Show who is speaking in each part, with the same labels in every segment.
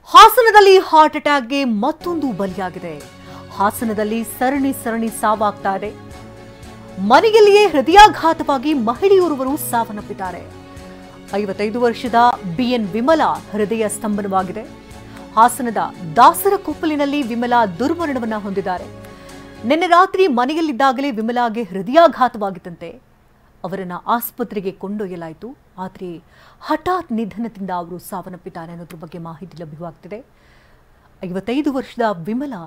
Speaker 1: ಹಾಸನದಲ್ಲಿ ಹಾರ್ಟ್ ಅಟ್ಯಾಕ್ಗೆ ಮತ್ತೊಂದು ಬಲಿಯಾಗಿದೆ. ಹಾಸನದಲ್ಲಿ ಸರಣಿ ಸಾವಾಗ್ತಾ ಇದೆ. ಮನೆಯಲ್ಲಿಯೇ ಹೃದಯಾಘಾತವಾಗಿ ಮಹಿಳೆಯೋರ್ವರು ಸಾವನ್ನಪ್ಪಿದ್ದಾರೆ. 55 ವರ್ಷದ ಬಿಎನ್ ವಿಮಲಾ ಹೃದಯ ಸ್ತಂಭನವಾಗಿದೆ. ಹಾಸನದ ದಾಸರಕೊಪ್ಪಲಿನಲ್ಲಿ ವಿಮಲಾ ದುರ್ಮರಣವನ್ನ ಹೊಂದಿದ್ದಾರೆ. ನಿನ್ನೆ ರಾತ್ರಿ ಮನೆಯಲ್ಲಿದ್ದಾಗಲೇ ವಿಮಲಾಗೆ ಹೃದಯಾಘಾತವಾಗಿತ್ತಂತೆ. ಅವರನ್ನ ಆಸ್ಪತ್ರೆಗೆ ಕೊಂಡೊಯ್ಯಲಾಯಿತು. ಆದರೆ ಹಠಾತ್ ನಿಧನದಿಂದ ಅವರು ಸಾವನ್ನಪ್ಪಿದ್ದಾರೆ ಅನ್ನೋದ್ರ ಬಗ್ಗೆ ಮಾಹಿತಿ ಲಭ್ಯವಾಗ್ತಿದೆ. 55 ವರ್ಷದ ವಿಮಲಾ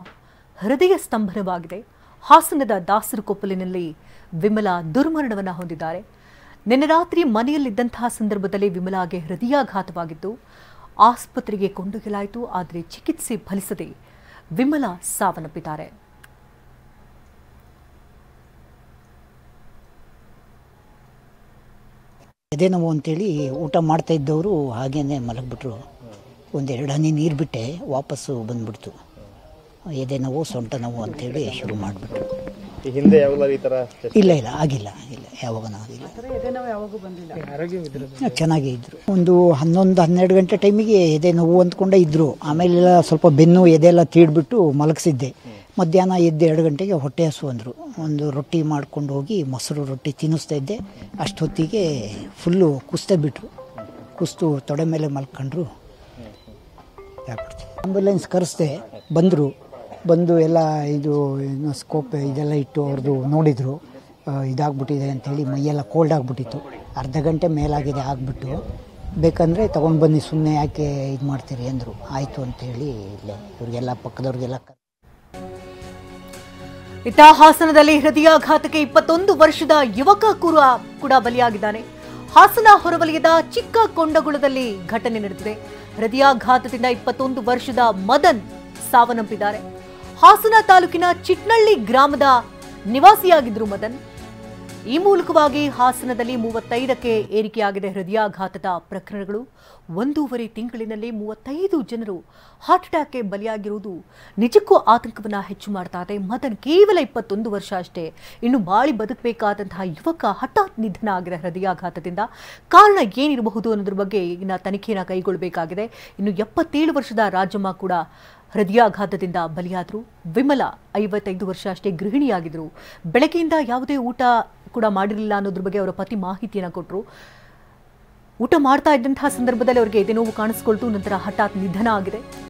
Speaker 1: ಹೃದಯ ಸ್ತಂಭನವಾಗಿದೆ. ಹಾಸನದ ದಾಸರಕೊಪ್ಪಲಿನಲ್ಲಿ ವಿಮಲಾ ದುರ್ಮರಣವನ್ನ ಹೊಂದಿದ್ದಾರೆ. ನಿನ್ನೆ ರಾತ್ರಿ ಮನೆಯಲ್ಲಿದ್ದಂತಹ ಸಂದರ್ಭದಲ್ಲಿ ವಿಮಲಾಗೆ ಹೃದಯಾಘಾತವಾಗಿತ್ತು. ಆಸ್ಪತ್ರೆಗೆ ಕೊಂಡೊಯ್ಯಲಾಯಿತು. ಆದರೆ ಚಿಕಿತ್ಸೆ ಫಲಿಸದೆ ವಿಮಲಾ ಸಾವನ್ನಪ್ಪಿದ್ದಾರೆ.
Speaker 2: ಎದೆ ನೋವು ಅಂತೇಳಿ ಊಟ ಮಾಡ್ತಾ ಇದ್ದವರು ಹಾಗೇನೆ ಮಲಗಿಬಿಟ್ರು. ಒಂದೆರಡು ಹನಿ ನೀರು ಬಿಟ್ಟೆ ವಾಪಸ್ಸು ಬಂದ್ಬಿಡ್ತು. ಎದೆ ನೋವು ಸೊಂಟ ನೋವು ಅಂತೇಳಿ ಶುರು ಮಾಡಿಬಿಟ್ರು.
Speaker 3: ಹಿಂದೆ ಯಾವಾಗಲೂ ಈ ಥರ
Speaker 2: ಇಲ್ಲ ಆಗಿಲ್ಲ, ಯಾವಾಗನೂ ಆಗಿಲ್ಲ. ಚೆನ್ನಾಗೇ ಇದ್ದರು. ಒಂದು 11-12 ಗಂಟೆ ಟೈಮಿಗೆ ಎದೆ ನೋವು ಅಂದ್ಕೊಂಡೇ ಇದ್ದರು. ಆಮೇಲೆಲ್ಲ ಸ್ವಲ್ಪ ಬೆನ್ನು ಎದೆಲ್ಲ ತೀಡ್ಬಿಟ್ಟು ಮಲಗಿಸಿದ್ದೆ. ಮಧ್ಯಾಹ್ನ ಎದ್ದು 2 ಗಂಟೆಗೆ ಹೊಟ್ಟೆ ಹಸು ಅಂದರು. ಒಂದು ರೊಟ್ಟಿ ಮಾಡ್ಕೊಂಡು ಹೋಗಿ ಮೊಸರು ರೊಟ್ಟಿ ತಿನ್ನಿಸ್ತಾ ಇದ್ದೆ. ಅಷ್ಟೊತ್ತಿಗೆ ಫುಲ್ಲು ಕುಸ್ದೇ ಬಿಟ್ಟರು. ಕುಸ್ತು ತೊಡೆ ಮೇಲೆ ಮಲ್ಕೊಂಡ್ರು. ಆಂಬುಲೆನ್ಸ್ ಕರೆಸ್ದೆ. ಬಂದು ಎಲ್ಲ ಇದು ಸ್ಕೋಪ್ ಇದೆಲ್ಲ ಇಟ್ಟು ಅವ್ರದ್ದು ನೋಡಿದರು. ಇದಾಗ್ಬಿಟ್ಟಿದೆ ಅಂಥೇಳಿ ಮೈಯೆಲ್ಲ ಕೋಲ್ಡ್ ಆಗಿಬಿಟ್ಟಿತ್ತು. ಅರ್ಧ ಗಂಟೆ ಮೇಲಾಗಿದೆ ಆಗಿಬಿಟ್ಟು. ಬೇಕಂದರೆ ತೊಗೊಂಡು ಬನ್ನಿ, ಸುಮ್ಮನೆ ಯಾಕೆ ಇದು ಮಾಡ್ತೀರಿ ಅಂದರು. ಆಯಿತು ಅಂಥೇಳಿ ಇಲ್ಲೇ ಇವ್ರಿಗೆಲ್ಲ ಪಕ್ಕದವ್ರಿಗೆಲ್ಲ
Speaker 1: ಇತ್ತ ಹಾಸನದಲ್ಲಿ ಹೃದಯಾಘಾತಕ್ಕೆ 21 ವರ್ಷದ ಯುವಕ ಕೂಡ ಬಲಿಯಾಗಿದ್ದಾನೆ. ಹಾಸನ ಹೊರವಲಯದ ಚಿಕ್ಕ ಕೊಂಡಗುಳದಲ್ಲಿ ಘಟನೆ ನಡೆದಿದೆ. ಹೃದಯಾಘಾತದಿಂದ 21 ವರ್ಷದ ಮದನ್ ಸಾವನ್ನಪ್ಪಿದ್ದಾರೆ. ಹಾಸನ ತಾಲೂಕಿನ ಚಿಟ್ನಳ್ಳಿ ಗ್ರಾಮದ ನಿವಾಸಿಯಾಗಿದ್ರು ಮದನ್. ಈ ಮೂಲಕವಾಗಿ ಹಾಸನದಲ್ಲಿ 35ಕ್ಕೆ ಏರಿಕೆಯಾಗಿದೆ ಹೃದಯಾಘಾತದ ಪ್ರಕರಣಗಳು. 1.5 ತಿಂಗಳಿನಲ್ಲಿ 35 ಜನರು ಹಾರ್ಟ್ ಅಟ್ಯಾಕ್ಗೆ ಬಲಿಯಾಗಿರುವುದು ನಿಜಕ್ಕೂ ಆತಂಕವನ್ನ ಹೆಚ್ಚು ಮಾಡ್ತಾ ಇದೆ. ಮದನ್ ಕೇವಲ 21 ವರ್ಷ ಅಷ್ಟೇ. ಇನ್ನು ಬಾಳಿ ಬದುಕಬೇಕಾದಂತಹ ಯುವಕ ಹಠಾತ್ ನಿಧನ ಆಗಿದೆ ಹೃದಯಾಘಾತದಿಂದ. ಕಾರಣ ಏನಿರಬಹುದು ಅನ್ನೋದ್ರ ಬಗ್ಗೆ ಈಗಿನ ತನಿಖೆಯನ್ನು ಕೈಗೊಳ್ಳಬೇಕಾಗಿದೆ. ಇನ್ನು 77 ವರ್ಷದ ರಾಜಮ್ಮ ಕೂಡ ಹೃದಯಾಘಾತದಿಂದ ಬಲಿಯಾದರು. ವಿಮಲಾ 55 ವರ್ಷ ಅಷ್ಟೇ, ಗೃಹಿಣಿಯಾಗಿದ್ರು. ಬೆಳಗ್ಗೆಯಿಂದ ಯಾವುದೇ ಊಟ ಕೂಡ ಮಾಡಿರಲಿಲ್ಲ ಅನ್ನೋದ್ರ ಬಗ್ಗೆ ಅವರ ಪತಿ ಮಾಹಿತಿಯನ್ನು ಕೊಟ್ಟರು. ಊಟ ಮಾಡ್ತಾ ಇದ್ದಂತಹ ಸಂದರ್ಭದಲ್ಲಿ ಅವರಿಗೆ ಎದೆ ನೋವು ಕಾಣಿಸ್ಕೊಳ್ತು. ನಂತರ ಹಠಾತ್ ನಿಧನ ಆಗಿದೆ.